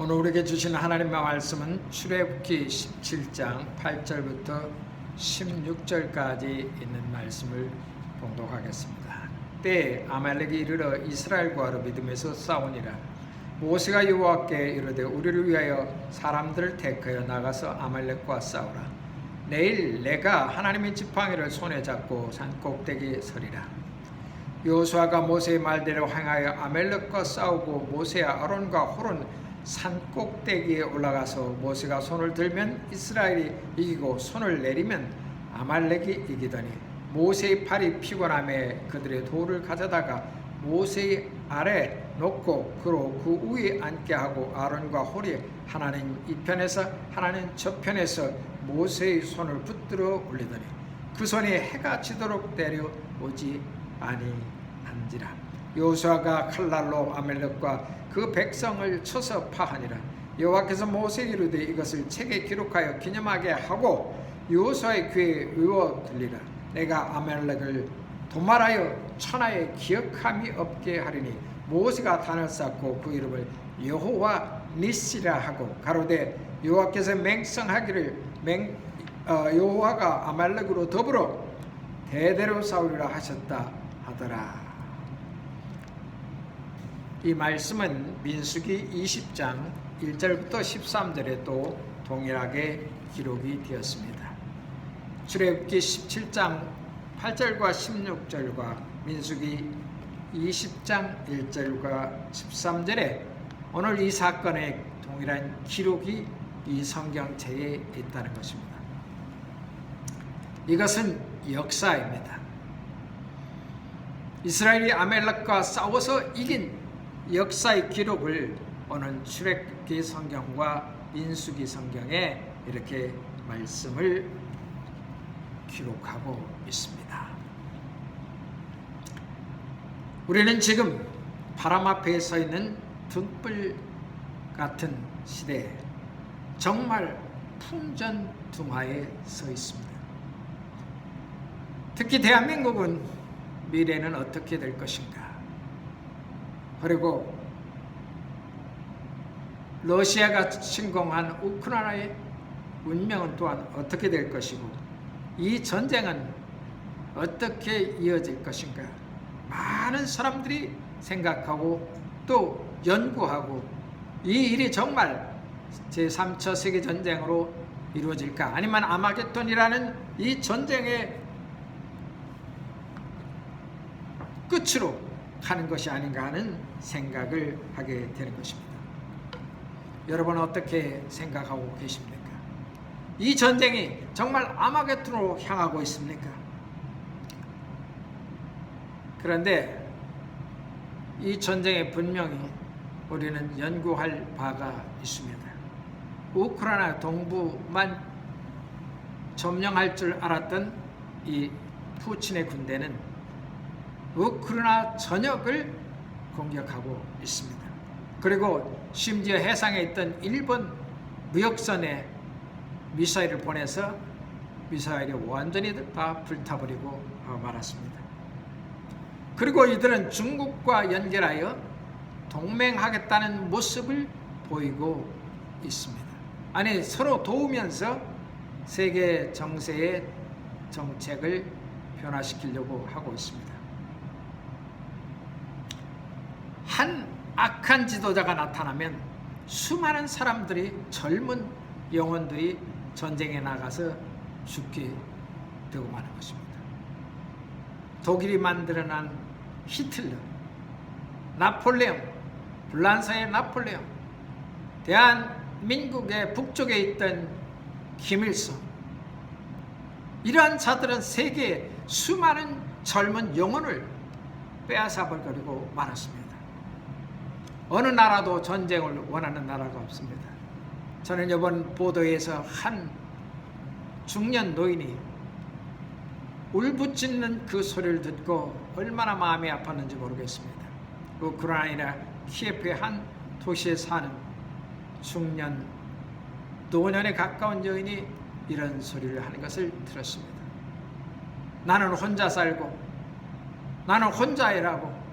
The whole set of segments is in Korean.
오늘 우리에게 주신 하나님의 말씀은 출애굽기 17장 8절부터 16절까지 있는 말씀을 봉독하겠습니다. 때에 아말렉이 이르러 이스라엘과 믿음에서 싸우니라. 모세가 여호와께 이르되 우리를 위하여 사람들을 택하여 나가서 아말렉과 싸우라. 내일 내가 하나님의 지팡이를 손에 잡고 산 꼭대기에 서리라. 여호수아가 모세의 말대로 행하여 아말렉과 싸우고 모세와 아론과 홀은 산 꼭대기에 올라가서 모세가 손을 들면 이스라엘이 이기고 손을 내리면 아말렉이 이기더니 모세의 팔이 피곤함에 그들의 돌을 가져다가 모세의 아래 놓고 그로 그 위에 앉게 하고 아론과 홀이 하나는 이편에서 하나는 저편에서 모세의 손을 붙들어 올리더니 그 손이 해가 지도록 내려오지 아니한지라. 여호수아가 칼날로 아말렉과 그 백성을 쳐서 파하니라. 여호와께서 모세에게 이르되 이것을 책에 기록하여 기념하게 하고 여호수아의 귀에 외워 들리라. 내가 아말렉을 도말하여 천하에 기억함이 없게 하리니 모세가 단을 쌓고 그 이름을 여호와 니시라 하고 가로되 여호와께서 맹성하기를 여호와가 아말렉으로 더불어 대대로 싸우리라 하셨다 하더라. 이 말씀은 민수기 20장 1절부터 13절에 또 동일하게 기록이 되었습니다. 출애굽기 17장 8절과 16절과 민수기 20장 1절과 13절에 오늘 이 사건의 동일한 기록이 이 성경책에 있다는 것입니다. 이것은 역사입니다. 이스라엘이 아말렉과 싸워서 이긴 역사의 기록을 오늘 출애굽기 성경과 민수기 성경에 이렇게 말씀을 기록하고 있습니다. 우리는 지금 바람 앞에 서 있는 등불 같은 시대에 정말 풍전등화에 서 있습니다. 특히 대한민국은 미래는 어떻게 될 것인가? 그리고 러시아가 침공한 우크라이나의 운명은 또한 어떻게 될 것이고 이 전쟁은 어떻게 이어질 것인가? 많은 사람들이 생각하고 또 연구하고 이 일이 정말 제3차 세계전쟁으로 이루어질까? 아니면 아마겟돈이라는 이 전쟁의 끝으로 가는 것이 아닌가 하는 생각을 하게 되는 것입니다. 여러분 어떻게 생각하고 계십니까? 이 전쟁이 정말 아마겟돈으로 향하고 있습니까? 그런데 이 전쟁에 분명히 우리는 연구할 바가 있습니다. 우크라이나 동부만 점령할 줄 알았던 이 푸틴의 군대는 우크라이나 전역을 공격하고 있습니다. 그리고 심지어 해상에 있던 일본 무역선에 미사일을 보내서 미사일이 완전히 다 불타버리고 말았습니다. 그리고 이들은 중국과 연결하여 동맹하겠다는 모습을 보이고 있습니다. 아니 서로 도우면서 세계 정세의 정책을 변화시키려고 하고 있습니다. 한 악한 지도자가 나타나면 수많은 사람들이 젊은 영혼들이 전쟁에 나가서 죽게 되고 마는 것입니다. 독일이 만들어낸 히틀러, 나폴레옹, 불란서의 나폴레옹, 대한민국의 북쪽에 있던 김일성, 이러한 자들은 세계의 수많은 젊은 영혼을 빼앗아버리고 말았습니다. 어느 나라도 전쟁을 원하는 나라가 없습니다. 저는 이번 보도에서 한 중년 노인이 울부짖는 그 소리를 듣고 얼마나 마음이 아팠는지 모르겠습니다. 우크라이나 키예프의 한 도시에 사는 중년 노년에 가까운 여인이 이런 소리를 하는 것을 들었습니다. 나는 혼자 살고 나는 혼자 일하고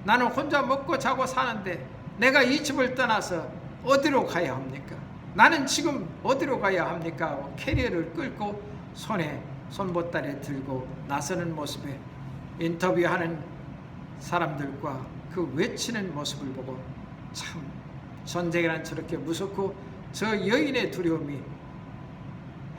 나는 혼자 먹고 자고 사는데 내가 이 집을 떠나서 어디로 가야 합니까? 나는 지금 어디로 가야 합니까? 캐리어를 끌고 손에 손보따리 들고 나서는 모습에 인터뷰하는 사람들과 그 외치는 모습을 보고 참 전쟁이란 저렇게 무섭고 저 여인의 두려움이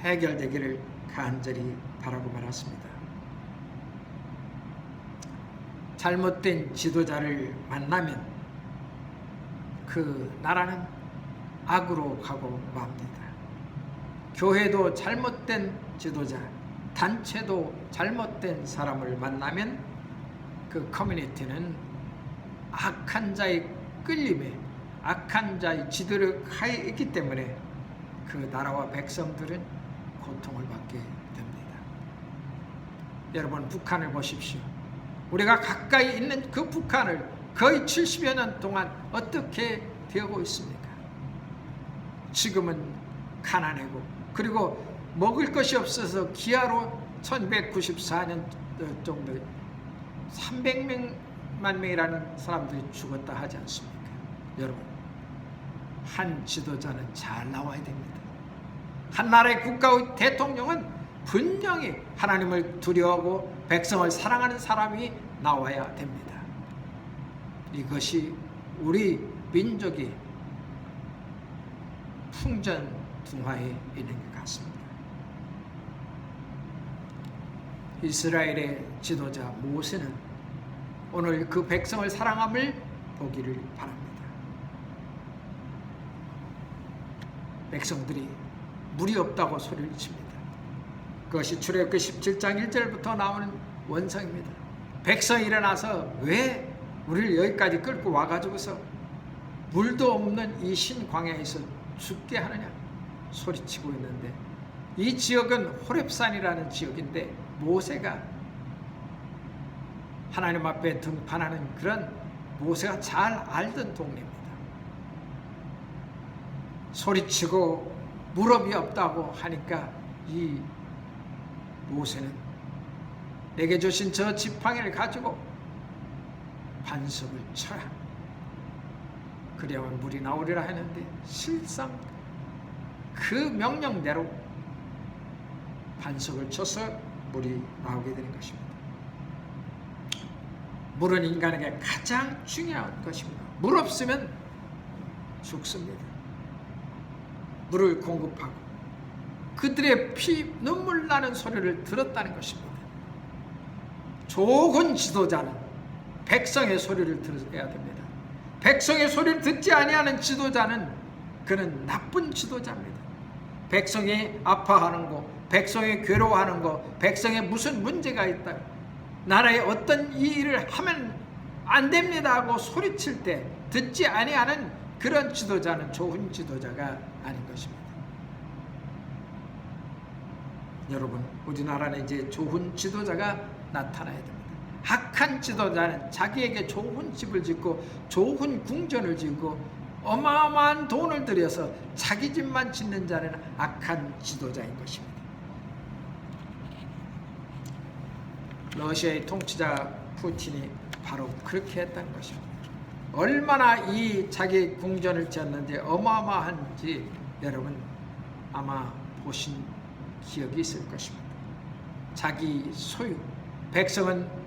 해결되기를 간절히 바라고 말았습니다. 잘못된 지도자를 만나면 그 나라는 악으로 가고 맙니다. 교회도 잘못된 지도자, 단체도 잘못된 사람을 만나면 그 커뮤니티는 악한 자의 끌림에 악한 자의 지도를 가해 있기 때문에 그 나라와 백성들은 고통을 받게 됩니다. 여러분, 북한을 보십시오. 우리가 가까이 있는 그 북한을 거의 70여 년 동안 어떻게 되고 있습니까? 지금은 가난하고 그리고 먹을 것이 없어서 기아로 1994년 정도 300만 명이라는 사람들이 죽었다 하지 않습니까? 여러분, 한 지도자는 잘 나와야 됩니다. 한 나라의 국가의 대통령은 분명히 하나님을 두려워하고 백성을 사랑하는 사람이 나와야 됩니다. 이것이 우리 민족이 풍전등화에 있는 것 같습니다. 이스라엘의 지도자 모세는 오늘 그 백성을 사랑함을 보기를 바랍니다. 백성들이 물이 없다고 소리를 칩니다. 그것이 출애굽기 17장 1절부터 나오는 원성입니다. 백성이 일어나서 왜 우리를 여기까지 끌고 와가지고서 물도 없는 이 신광야에서 죽게 하느냐 소리치고 있는데, 이 지역은 호렙산이라는 지역인데 모세가 하나님 앞에 등판하는 그런 모세가 잘 알던 동네입니다. 소리치고 무릎이 없다고 하니까 이 모세는 내게 주신 저 지팡이를 가지고 반석을 쳐라, 그래야만 물이 나오리라 했는데 실상 그 명령대로 반석을 쳐서 물이 나오게 되는 것입니다. 물은 인간에게 가장 중요한 것입니다. 물 없으면 죽습니다. 물을 공급하고 그들의 피 눈물 나는 소리를 들었다는 것입니다. 좋은 지도자는 백성의 소리를 들어야 됩니다. 백성의 소리를 듣지 아니하는 지도자는 그는 나쁜 지도자입니다. 백성이 아파하는 거, 백성이 괴로워하는 거, 백성에 무슨 문제가 있다, 나라에 어떤 이 일을 하면 안 됩니다 하고 소리칠 때 듣지 아니하는 그런 지도자는 좋은 지도자가 아닌 것입니다. 여러분, 우리나라는 이제 좋은 지도자가 나타나야 됩니다. 악한 지도자는 자기에게 좋은 집을 짓고 좋은 궁전을 짓고 어마어마한 돈을 들여서 자기 집만 짓는 자는 악한 지도자인 것입니다. 러시아의 통치자 푸틴이 바로 그렇게 했다는 것입니다. 얼마나 이 자기 궁전을 지었는지 어마어마한지 여러분 아마 보신 기억이 있을 것입니다. 자기 소유, 백성은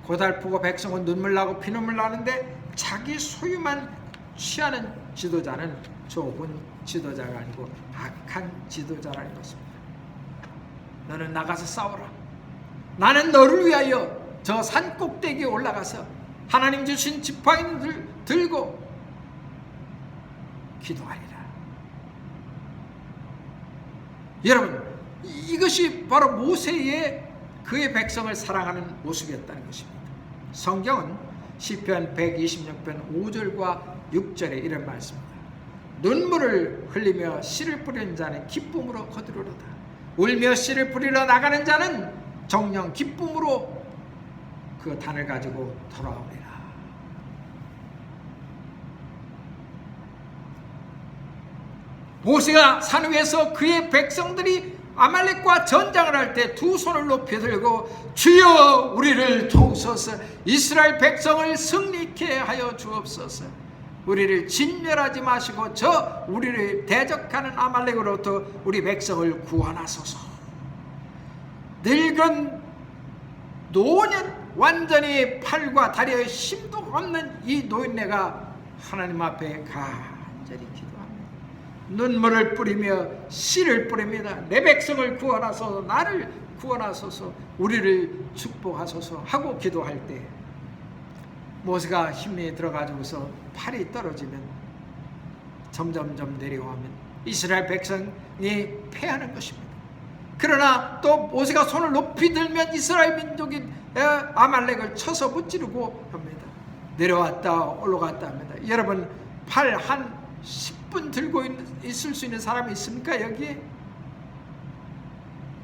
고달프고 백성은 눈물 나고 피눈물 나는데 자기 소유만 취하는 지도자는 좋은 지도자가 아니고 악한 지도자라는 것입니다. 너는 나가서 싸워라. 나는 너를 위하여 저 산 꼭대기에 올라가서 하나님 주신 지팡이를 들고 기도하리라. 여러분, 이것이 바로 모세의 그의 백성을 사랑하는 모습이었다는 것입니다. 성경은 시편 126편 5절과 6절에 이런 말씀입니다. 눈물을 흘리며 씨를 뿌리는 자는 기쁨으로 거두리로다. 울며 씨를 뿌리러 나가는 자는 정녕 기쁨으로 그 단을 가지고 돌아오리라. 모세가 산 위에서 그의 백성들이 아말렉과 전장을 할 때 두 손을 높이 들고 주여 우리를 도우소서, 이스라엘 백성을 승리케 하여 주옵소서, 우리를 진멸하지 마시고 저 우리를 대적하는 아말렉으로부터 우리 백성을 구원하소서. 늙은 노년 완전히 팔과 다리에 힘도 없는 이 노인네가 하나님 앞에 간절히 기도합니다. 눈물을 뿌리며 씨를 뿌립니다. 내 백성을 구원하소서, 나를 구원하소서, 우리를 축복하소서 하고 기도할 때 모세가 힘이 들어가지고서 팔이 떨어지면 점점점 내려오면 이스라엘 백성이 패하는 것입니다. 그러나 또 모세가 손을 높이 들면 이스라엘 민족이 아말렉을 쳐서 무찌르고 합니다. 내려왔다 올라갔다 합니다. 여러분 팔 한 10분 들고 있을 수 있는 사람이 있습니까? 여기에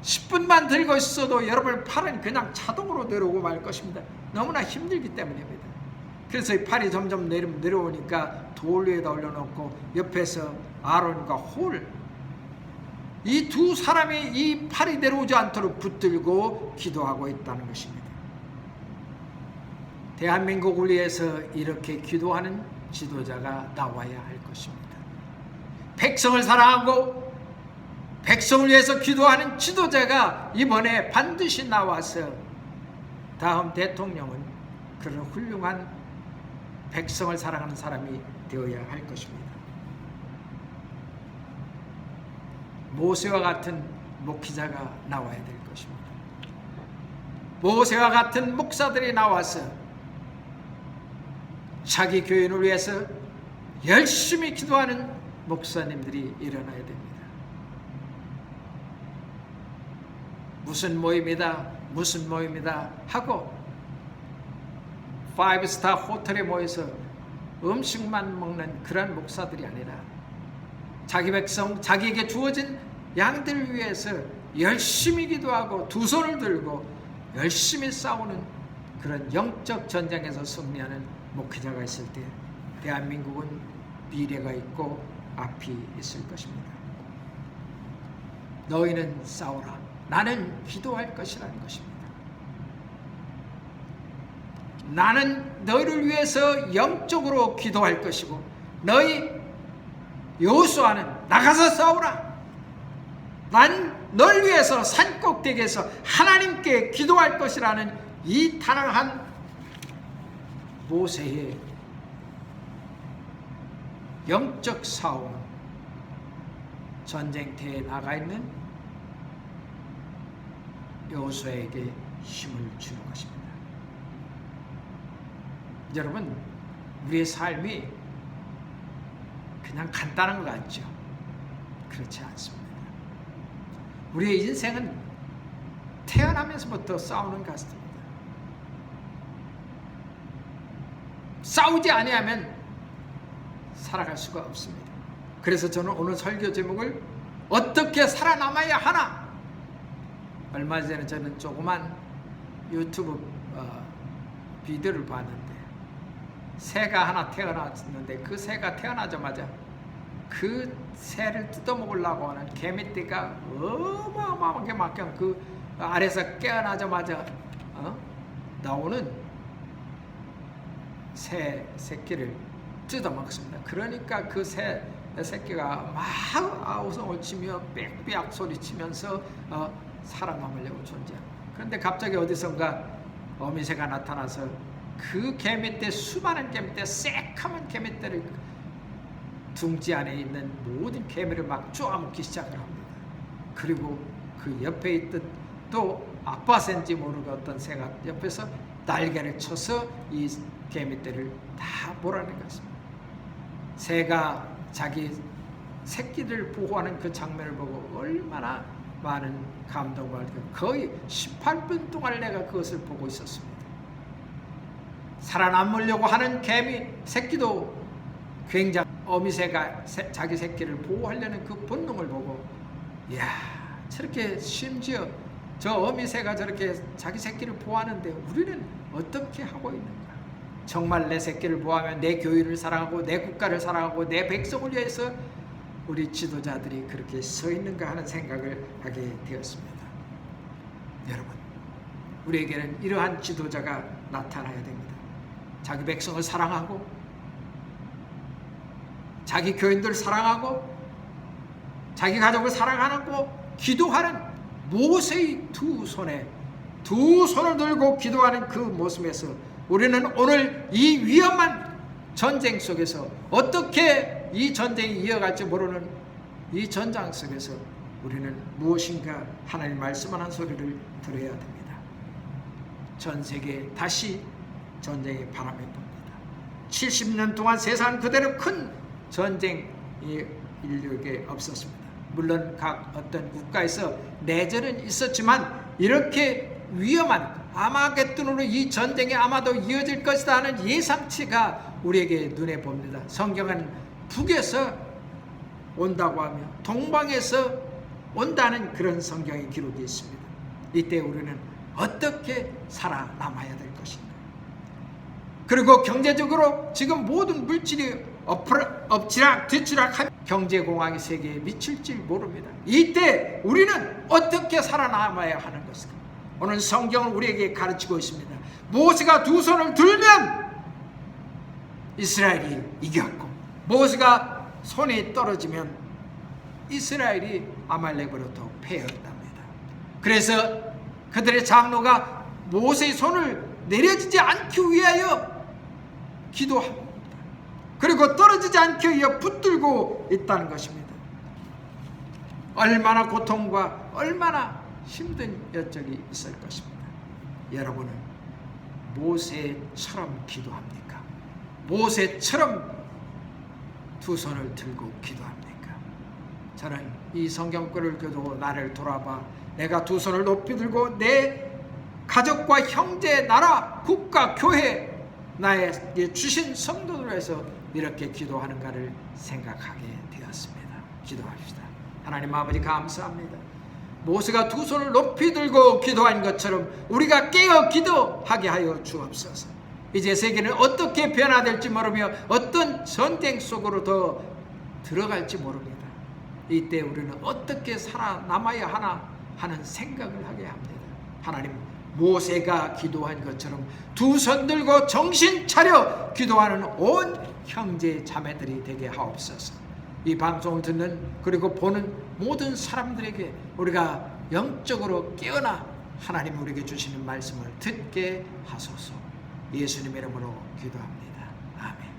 10분만 들고 있어도 여러분 팔은 그냥 자동으로 내려오고 말 것입니다. 너무나 힘들기 때문입니다. 그래서 이 팔이 점점 내려오니까 돌 위에다 올려놓고 옆에서 아론과 홀, 이 두 사람이 이 팔이 내려오지 않도록 붙들고 기도하고 있다는 것입니다. 대한민국을 위해서 이렇게 기도하는 지도자가 나와야 할 것입니다. 백성을 사랑하고 백성을 위해서 기도하는 지도자가 이번에 반드시 나와서 다음 대통령은 그런 훌륭한 백성을 사랑하는 사람이 되어야 할 것입니다. 모세와 같은 목회자가 나와야 될 것입니다. 모세와 같은 목사들이 나와서 자기 교인을 위해서 열심히 기도하는 목사님들이 일어나야 됩니다. 무슨 모임이다 하고 5스타 호텔에 모여서 음식만 먹는 그런 목사들이 아니라 자기 백성, 자기에게 주어진 양들을 위해서 열심히 기도하고 두 손을 들고 열심히 싸우는 그런 영적 전쟁에서 승리하는 목회자가 있을 때 대한민국은 미래가 있고 앞이 있을 것입니다. 너희는 싸우라, 나는 기도할 것이라는 것입니다. 나는 너희를 위해서 영적으로 기도할 것이고 너희 여호수아는 나가서 싸우라. 난 널 위해서 산꼭대기에서 하나님께 기도할 것이라는 이 단호한 모세의 영적 싸움은 전쟁터에 나가 있는 여호수아에게 힘을 주는 것입니다. 여러분, 우리의 삶이 그냥 간단한 것 같죠? 그렇지 않습니다. 우리의 인생은 태어나면서부터 싸우는 것 같습니다. 싸우지 아니하면 살아갈 수가 없습니다. 그래서 저는 오늘 설교 제목을 어떻게 살아남아야 하나? 얼마 전에 저는 조그만 유튜브 비디오를 봤는데 새가 하나 태어났는데 그 새가 태어나자마자 그 새를 뜯어먹으려고 하는 개미떼가 어마어마하게 막 그 아래에서 깨어나자마자 나오는 새 새끼를 뜯어먹습니다. 그러니까 그 새 새끼가 막 아우성을 치며 빽빽 소리치면서 살아남으려고 존재합니다. 그런데 갑자기 어디선가 어미새가 나타나서 그 개미떼, 수많은 개미떼, 새카만 개미떼를 둥지 안에 있는 모든 개미를 막 쪼아먹기 시작을 합니다. 그리고 그 옆에 있던 또 아빠새인지 모르고 어떤 새가 옆에서 날개를 쳐서 이 개미떼를 다 몰아낸 것입니다. 새가 자기 새끼를 보호하는 그 장면을 보고 얼마나 많은 감동을 받고 거의 18분 동안 내가 그것을 보고 있었습니다. 살아남으려고 하는 개미 새끼도 굉장히 어미새가 자기 새끼를 보호하려는 그 본능을 보고 이야, 저렇게 심지어 저 어미새가 저렇게 자기 새끼를 보호하는데 우리는 어떻게 하고 있는가? 정말 내 새끼를 보호하면 내 교회를 사랑하고 내 국가를 사랑하고 내 백성을 위해서 우리 지도자들이 그렇게 서 있는가 하는 생각을 하게 되었습니다. 여러분, 우리에게는 이러한 지도자가 나타나야 됩니다. 자기 백성을 사랑하고 자기 교인들 사랑하고 자기 가족을 사랑하고 기도하는 모세의 두 손을 들고 기도하는 그 모습에서 우리는 오늘 이 위험한 전쟁 속에서 어떻게 이 전쟁이 이어갈지 모르는 이 전장 속에서 우리는 무엇인가 하나님 말씀하는 소리를 들어야 됩니다. 전 세계에 다시 전쟁의 바람이 붑니다. 70년 동안 세상 그대로 큰 전쟁이 인류에게 없었습니다. 물론 각 어떤 국가에서 내전은 있었지만 이렇게 위험한 아마겟돈으로 이 전쟁이 아마도 이어질 것이다 하는 예상치가 우리에게 눈에 봅니다. 성경은 북에서 온다고 하며 동방에서 온다는 그런 성경의 기록이 있습니다. 이때 우리는 어떻게 살아남아야 될 것인가? 그리고 경제적으로 지금 모든 물질이 엎치락뒤치락하며 경제공황이 세계에 미칠지 모릅니다. 이때 우리는 어떻게 살아남아야 하는 것인가? 오늘 성경은 우리에게 가르치고 있습니다. 모세가 두 손을 들면 이스라엘이 이겼고 모세가 손이 떨어지면 이스라엘이 아말렉으로부터 패했답니다. 그래서 그들의 장로가 모세의 손을 내려지지 않기 위하여 기도합니다. 그리고 떨어지지 않기 위하여 붙들고 있다는 것입니다. 얼마나 고통과 얼마나 힘든 여정이 있을 것입니다. 여러분은 모세처럼 기도합니까? 모세처럼 두 손을 들고 기도합니까? 저는 이 성경글을 읽고 나를 돌아봐 내가 두 손을 높이 들고 내 가족과 형제, 나라, 국가, 교회 나에게 주신 성도들을 해서 이렇게 기도하는가를 생각하게 되었습니다. 기도합시다. 하나님 아버지 감사합니다. 모세가 두 손을 높이 들고 기도한 것처럼 우리가 깨어 기도하게 하여 주옵소서. 이제 세계는 어떻게 변화될지 모르며 어떤 전쟁 속으로 더 들어갈지 모릅니다. 이때 우리는 어떻게 살아남아야 하나 하는 생각을 하게 합니다. 하나님, 모세가 기도한 것처럼 두 손 들고 정신 차려 기도하는 온 형제 자매들이 되게 하옵소서. 이 방송을 듣는 그리고 보는 모든 사람들에게 우리가 영적으로 깨어나 하나님 우리에게 주시는 말씀을 듣게 하소서. 예수님 이름으로 기도합니다. 아멘.